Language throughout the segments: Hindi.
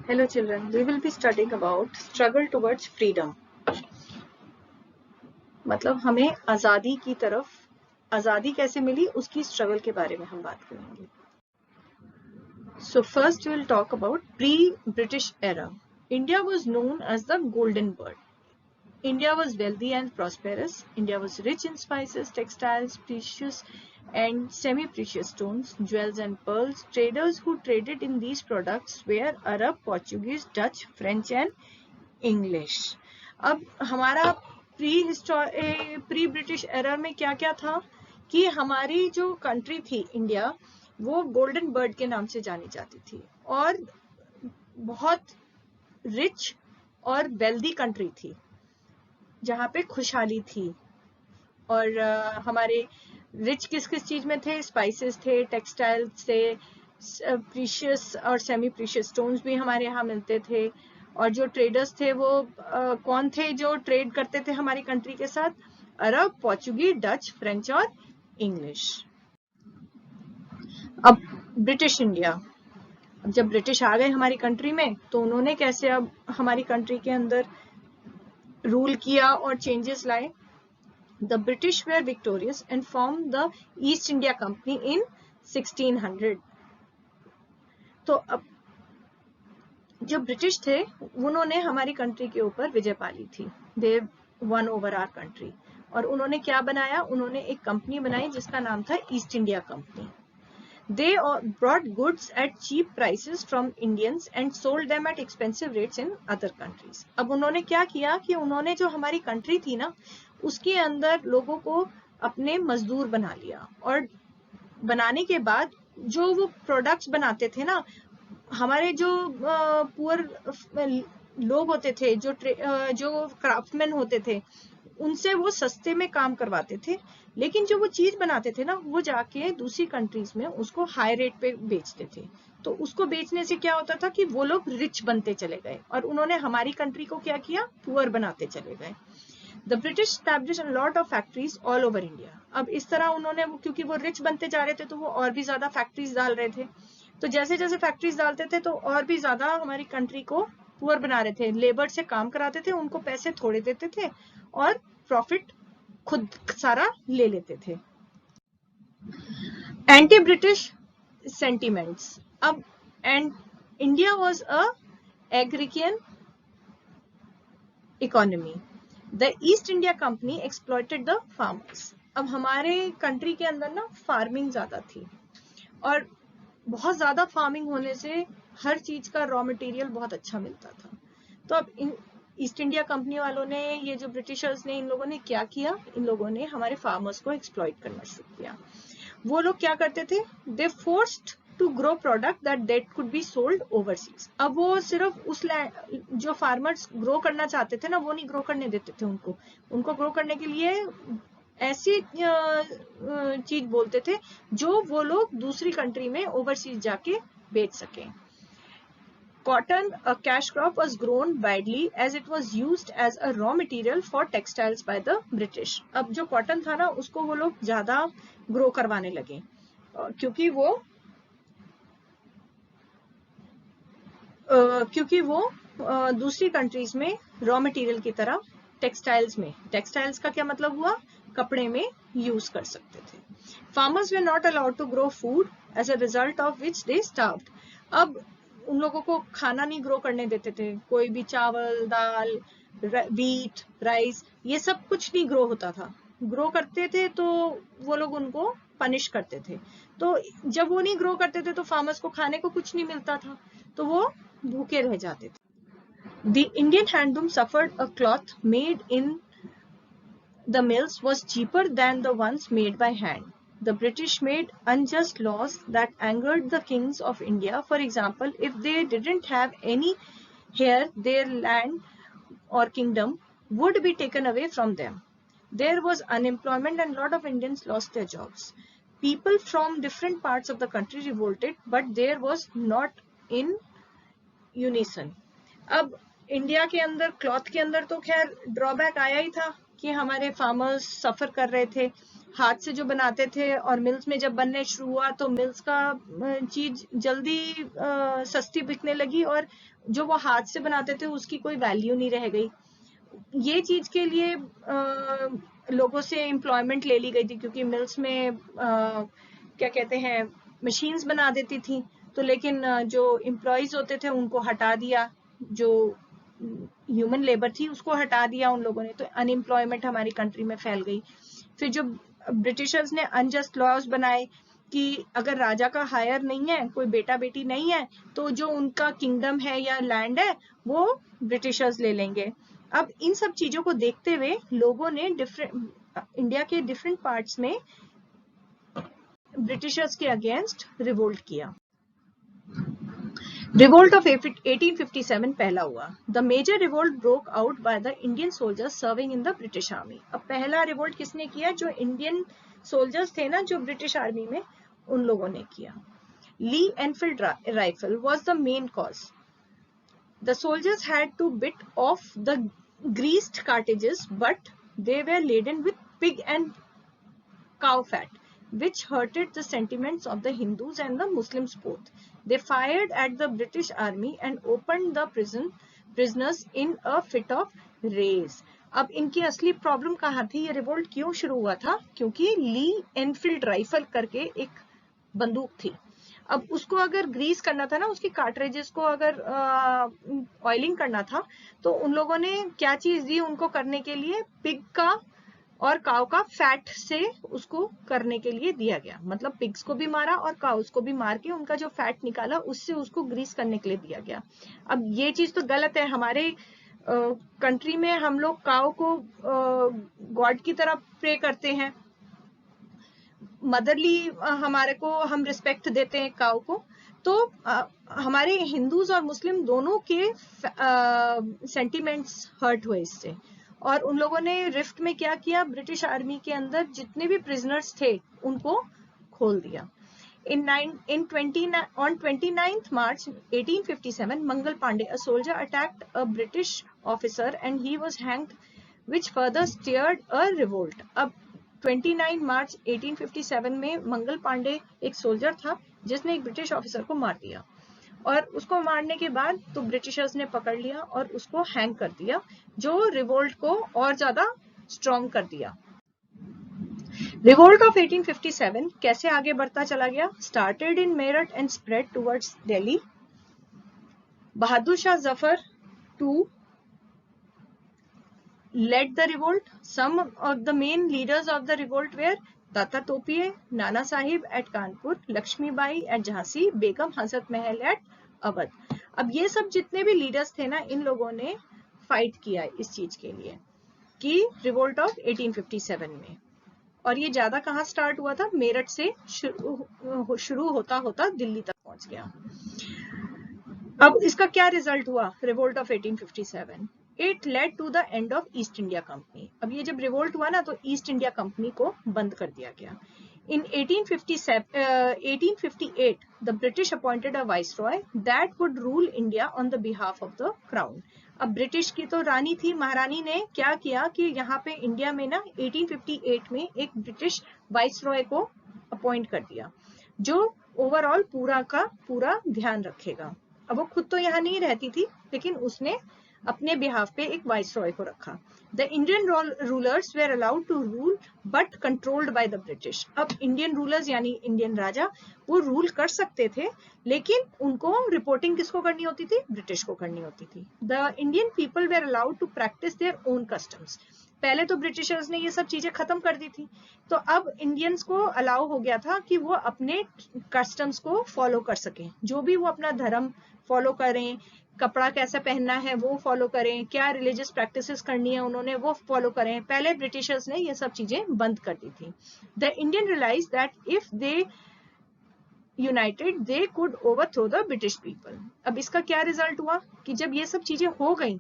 Hello children, we will be studying about struggle towards freedom. मतलब हमें आज़ादी की तरफ आज़ादी कैसे मिली उसकी स्ट्रगल के बारे में हम बात करेंगे. So first we will talk about pre-British era. India was known as the Golden Bird. India was wealthy and prosperous. India was rich in spices, textiles, precious and semi-precious stones, jewels and pearls. Traders who traded in these products were Arab, Portuguese, Dutch, French and English. अब हमारा प्री ब्रिटिश एरा में क्या क्या था कि हमारी जो कंट्री थी इंडिया वो गोल्डन बर्ड के नाम से जानी जाती थी और बहुत रिच और वेल्दी कंट्री थी जहाँ पे खुशहाली थी. और हमारे रिच किस किस चीज में थे? स्पाइसेस थे, टेक्सटाइल्स थे, प्रीशियस और सेमी प्रीशियस स्टोन्स भी हमारे यहाँ मिलते थे. और जो ट्रेडर्स थे वो कौन थे जो ट्रेड करते थे हमारी कंट्री के साथ? अरब, पोर्चुगीज, डच, फ्रेंच और इंग्लिश. अब ब्रिटिश इंडिया, अब जब ब्रिटिश आ गए हमारी कंट्री में तो उन्होंने कैसे अब हमारी कंट्री के अंदर रूल किया और चेंजेस लाए. The British were victorious and formed the East India Company in 1600. तो अब जो ब्रिटिश थे उन्होंने हमारी कंट्री के ऊपर विजय पाली थी. They won over our country. और उन्होंने क्या बनाया? उन्होंने एक कंपनी बनाई जिसका नाम था east India company. They brought goods at cheap prices from Indians and sold them at expensive rates in other countries. अब उन्होंने क्या किया कि उन्होंने जो हमारी कंट्री थी ना उसके अंदर लोगों को अपने मजदूर बना लिया और बनाने के बाद जो वो प्रोडक्ट्स बनाते थे ना, हमारे जो पुअर लोग होते थे, जो क्राफ्टमैन होते थे, उनसे वो सस्ते में काम करवाते थे. लेकिन जो वो चीज बनाते थे ना वो जाके दूसरी कंट्रीज में उसको हाई रेट पे बेचते थे. तो उसको बेचने से क्या होता था कि वो लोग रिच बनते चले गए और उन्होंने हमारी कंट्री को क्या किया? पुअर बनाते चले गए. The British established a lot of factories all over India. अब इस तरह उन्होंने क्योंकि वो रिच बनते जा रहे थे तो वो और भी ज्यादा फैक्ट्रीज डाल रहे थे. तो जैसे जैसे फैक्ट्रीज डालते थे तो और भी ज्यादा हमारी कंट्री को पुअर बना रहे थे. लेबर से काम कराते थे, उनको पैसे थोड़े देते थे और प्रॉफिट खुद सारा ले लेते थे. Anti British sentiments. अब and India was a agrarian economy. The East India Company exploited the farmers. अब हमारे कंट्री के अंदर ना फार्मिंग ज्यादा थी और बहुत ज्यादा फार्मिंग होने से हर चीज का रॉ मटेरियल बहुत अच्छा मिलता था. तो अब ईस्ट इंडिया कंपनी वालों ने, ये जो ब्रिटिशर्स ने, इन लोगों ने क्या किया? इन लोगों ने हमारे फार्मर्स को एक्सप्लॉइट करना शुरू किया. वो लोग क्या करते थे? They forced to grow product that could be sold overseas. अब वो सिर्फ उस जो फार्मर्स ग्रो करना चाहते थे ना वो नहीं ग्रो करने देते थे उनको ग्रो करने के लिए ऐसी चीज बोलते थे जो वो लोग दूसरी कंट्री में ओवरसीज जाके बेच सके. Cotton, a cash crop, was grown widely as it was used as a raw material for textiles by the British. अब जो कॉटन था ना उसको वो लोग ज्यादा ग्रो करवाने लगे क्योंकि वो दूसरी कंट्रीज में रॉ मटेरियल की तरह टेक्सटाइल्स का क्या मतलब हुआ? कपड़े में यूज कर सकते थे. Farmers were not allowed to grow food as a result of which they starved. अब उन लोगों को खाना नहीं ग्रो करने देते थे. कोई भी चावल, दाल, व्हीट, राइस, ये सब कुछ नहीं ग्रो होता था. ग्रो करते थे तो वो लोग उनको पनिश करते थे. तो जब वो नहीं ग्रो करते थे तो फार्मर्स को खाने को कुछ नहीं मिलता था, तो वो भूखे रह जाते थे. The Indian handloom suffered. A cloth made in the mills was cheaper than the ones made by hand. The British made unjust laws that angered the kings of India. For example, if they didn't have any hair, their land or kingdom would be taken away from them. There was unemployment and a lot of Indians lost their jobs. People from different parts of the country revolted, but there was not in unison. अब इंडिया के अंदर क्लॉथ के अंदर तो खैर ड्रॉबैक आया ही था कि हमारे फार्मर्स सफर कर रहे थे हाथ से जो बनाते थे और मिल्स में जब बनने शुरू हुआ तो मिल्स का चीज जल्दी सस्ती बिकने लगी और जो वो हाथ से बनाते थे उसकी कोई वैल्यू नहीं रह गई। ये चीज के लिए लोगों से एम्प्लॉयमेंट ले ली गई थी क्योंकि मिल्स में क्या कहते हैं मशीन्स बना देती थी, तो लेकिन जो एम्प्लॉयज होते थे उनको हटा दिया, जो ह्यूमन लेबर थी उसको हटा दिया उन लोगों ने, तो अनएम्प्लॉयमेंट हमारी कंट्री में फैल गई। फिर जो ब्रिटिशर्स ने अनजस्ट लॉज बनाए कि अगर राजा का हायर नहीं है, कोई बेटा बेटी नहीं है, तो जो उनका किंगडम है या लैंड है वो ब्रिटिशर्स ले लेंगे। अब इन सब चीजों को देखते हुए लोगों ने इंडिया के डिफरेंट पार्ट्स में ब्रिटिशर्स के अगेंस्ट रिवोल्ट किया। रिवोल्ट ऑफ 1857 पहला हुआ। The major revolt broke out by the Indian soldiers serving in the British army. अब पहला रिवोल्ट किसने किया? जो इंडियन सोल्जर्स थे ना, जो ब्रिटिश आर्मी में, उन लोगों ने किया। Lee Enfield rifle was the main cause. The soldiers had to bit off the greased cartridges, but they were laden with pig and cow fat, which hurted the sentiments of the Hindus and the Muslims both. They fired at the British army and opened the prisoners in a fit of rage. अब इनकी असली प्रॉब्लम कहाँ थी? ये रिवोल्ट क्यों शुरू हुआ था? क्योंकि ली एनफील्ड राइफल करके एक बंदूक थी। अब उसको अगर ग्रीस करना था ना, उसकी कार्ट्रिजेस को अगर ऑयलिंग करना था, तो उन लोगों ने क्या चीज दी उनको करने के लिए? पिग का और काउ का फैट से उसको करने के लिए दिया गया। मतलब पिग्स को भी मारा और काउस को भी मार के उनका जो फैट निकाला उससे उसको ग्रीस करने के लिए दिया गया। अब ये चीज तो गलत है। हमारे कंट्री में हम लोग काउ को गॉड की तरह प्रे करते हैं, मदरली हमारे को हम रिस्पेक्ट देते हैं काउ को। तो हमारे हिंदूज और मुस्लिम दोनों के सेंटिमेंट्स हर्ट हुए इससे, और उन लोगों ने रिफ्ट में क्या किया? ब्रिटिश आर्मी के अंदर जितने भी प्रिजनर्स थे उनको खोल दिया। On 29th March 1857, Mangal Pandey, a soldier, attacked a British officer and he was hanged, which further stirred a revolt. अब 29 मार्च 1857 में मंगल पांडे एक सोल्जर था जिसने एक ब्रिटिश ऑफिसर को मार दिया, और उसको मारने के बाद तो ब्रिटिशर्स ने पकड़ लिया और उसको हैंग कर दिया, जो रिवोल्ट को और ज्यादा स्ट्रॉन्ग कर दिया। रिवोल्ट ऑफ 1857 कैसे आगे बढ़ता चला गया? Started in Meerut and spread towards Delhi. Bahadur Shah Zafar II led the revolt. Some of the main leaders of the revolt were Tata Topiye, Nana Sahib at Kanpur, Lakshmi Bai at Jhansi, Begum Hazrat Mahal at Awadh. अब ये सब जितने भी लीडर्स थे ना, इन लोगों ने फाइट किया इस चीज के लिए कि रिवोल्ट ऑफ 1857 में। और ये ज्यादा कहाँ स्टार्ट हुआ था? मेरठ से शुरू होता होता दिल्ली तक पहुंच गया। अब इसका क्या रिजल्ट हुआ? Revolt of 1857 it led to the end of East India company. अब ये जब रिवोल्ट हुआ ना, तो ईस्ट इंडिया कंपनी को बंद कर दिया गया। In 1858, the British appointed a viceroy that would rule India on the behalf of the crown. अब ब्रिटिश की तो रानी थी, महारानी ने क्या किया कि यहाँ पे इंडिया में ना 1858 में एक ब्रिटिश वाइसरॉय को अपॉइंट कर दिया, जो ओवरऑल पूरा का पूरा ध्यान रखेगा। अब वो खुद तो यहाँ नहीं रहती थी, लेकिन उसने अपने बिहाफ पे एक वाइसरॉय को रखा। The Indian rulers were allowed to rule but controlled by the British. अब इंडियन रूलर्स यानी इंडियन राजा वो रूल कर सकते थे, लेकिन उनको रिपोर्टिंग किसको करनी होती थी? ब्रिटिश को करनी होती थी। The Indian people were allowed to practice their own customs. पहले तो ब्रिटिशर्स ने ये सब चीजें खत्म कर दी थी, तो अब इंडियंस को अलाउ हो गया था कि वो अपने कस्टम्स को फॉलो कर सकें, जो भी वो अपना धर्म फॉलो करें, कपड़ा कैसा पहनना है वो फॉलो करें, क्या रिलीजियस प्रैक्टिसेस करनी है उन्होंने वो फॉलो करें। पहले ब्रिटिशर्स ने ये सब चीजें बंद कर दी थी। The Indian realize that if they united they could overthrow the British people. अब इसका क्या रिजल्ट हुआ कि जब ये सब चीजें हो गई,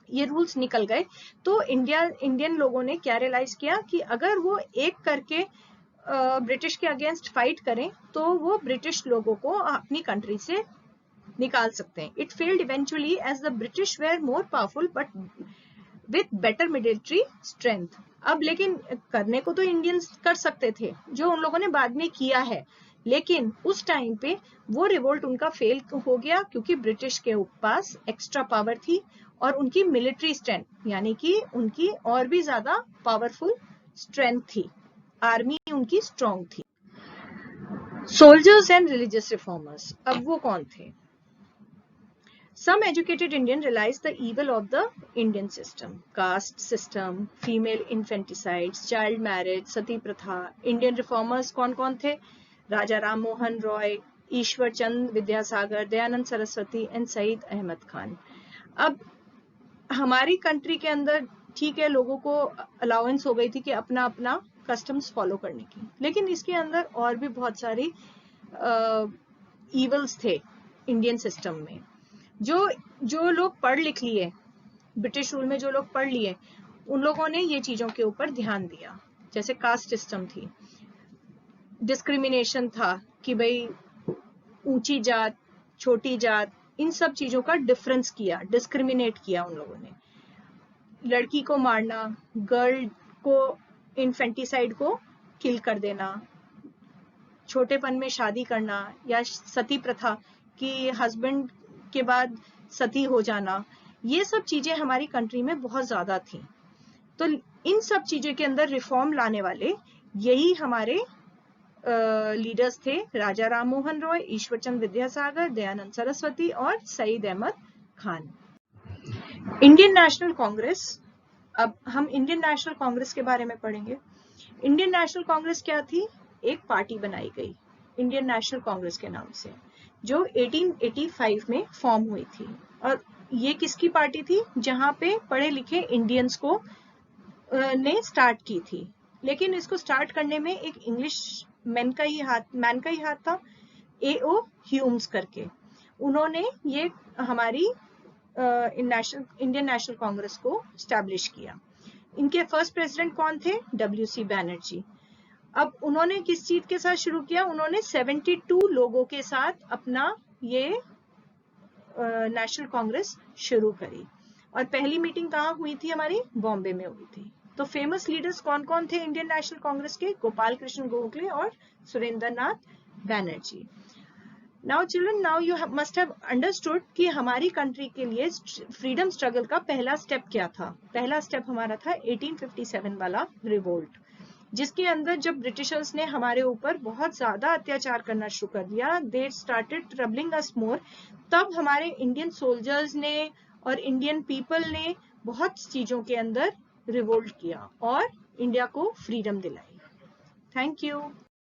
ये रूल्स निकल गए, तो इंडियन लोगों ने क्या रियलाइज किया कि अगर वो एक करके ब्रिटिश के अगेंस्ट फाइट करें तो वो ब्रिटिश लोगों को अपनी कंट्री से निकाल सकते हैं। It failed eventually as the British were more powerful, but with better military strength. अब लेकिन करने को तो इंडियंस कर सकते थे, जो उन लोगों ने बाद में किया है, लेकिन उस टाइम पे वो रिवोल्ट उनका फेल हो गया क्योंकि ब्रिटिश के पास एक्स्ट्रा पावर थी और उनकी मिलिट्री स्ट्रेंथ, यानी कि उनकी और भी ज्यादा पावरफुल स्ट्रेंथ थी, आर्मी उनकी स्ट्रॉन्ग थी। सोल्जर्स एंड रिलीजियस रिफॉर्मर्स, अब वो कौन थे? Some educated Indian realize the evil of the Indian system, caste system, female infanticides, child marriage, sati pratha. Indian reformers कौन कौन थे? राजा राम मोहन रॉय, ईश्वर चंद विद्यासागर, दयानंद सरस्वती एंड सईद अहमद खान। अब हमारी कंट्री के अंदर ठीक है, लोगों को अलाउंस हो गई थी कि अपना अपना कस्टम्स फॉलो करने की, लेकिन इसके अंदर और भी बहुत सारी इवल्स थे इंडियन सिस्टम में। जो लोग पढ़ लिख लिए, ब्रिटिश रूल में जो लोग पढ़ लिए, उन लोगों ने ये चीजों के ऊपर ध्यान दिया। जैसे कास्ट सिस्टम थी, डिस्क्रिमिनेशन था कि भाई ऊंची जात, छोटी जात, इन सब चीजों का डिफरेंस किया, डिस्क्रिमिनेट किया उन लोगों ने। लड़की को मारना, गर्ल को इन्फेंटिसाइड को किल कर देना, छोटेपन में शादी करना, या सती प्रथा कि हस्बैंड के बाद सती हो जाना, ये सब चीजें हमारी कंट्री में बहुत ज्यादा थी। तो इन सब चीजों के अंदर रिफॉर्म लाने वाले यही हमारे लीडर्स थे, राजा राम मोहन रॉय, ईश्वरचंद विद्यासागर, दयानंद सरस्वती और सईद अहमद खान। इंडियन नेशनल कांग्रेस, अब हम इंडियन नेशनल कांग्रेस के बारे में पढ़ेंगे। इंडियन नेशनल कांग्रेस क्या थी? एक पार्टी बनाई गई इंडियन नेशनल कांग्रेस के नाम से, जो 1885 में फॉर्म हुई थी। और ये किसकी पार्टी थी? जहां पे पढ़े लिखे इंडियंस को ने स्टार्ट की थी, लेकिन इसको स्टार्ट करने में एक इंग्लिश मैन का ही हाथ था, A.O. ह्यूम्स करके। उन्होंने ये हमारी इंडियन नेशनल कांग्रेस को स्टैब्लिश किया। इनके फर्स्ट प्रेसिडेंट कौन थे? W.C. बैनर्जी। अब उन्होंने किस चीज के साथ शुरू किया? उन्होंने 72 लोगों के साथ अपना ये नेशनल कांग्रेस शुरू करी, और पहली मीटिंग कहाँ हुई थी? हमारी बॉम्बे में हुई थी। तो फेमस लीडर्स कौन कौन थे इंडियन नेशनल कांग्रेस के? गोपाल कृष्ण गोखले और Surendranath Banerjee. Now children, now you must have understood कि हमारी कंट्री के लिए फ्रीडम स्ट्रगल का पहला स्टेप क्या था। पहला स्टेप हमारा था 1857 वाला रिवोल्ट, जिसके अंदर जब ब्रिटिशर्स ने हमारे ऊपर बहुत ज्यादा अत्याचार करना शुरू कर दिया, दे स्टार्टेड ट्रबलिंग अस मोर, तब हमारे इंडियन सोल्जर्स ने और इंडियन पीपल ने बहुत चीजों के अंदर रिवोल्ट किया और इंडिया को फ्रीडम दिलाई। Thank you.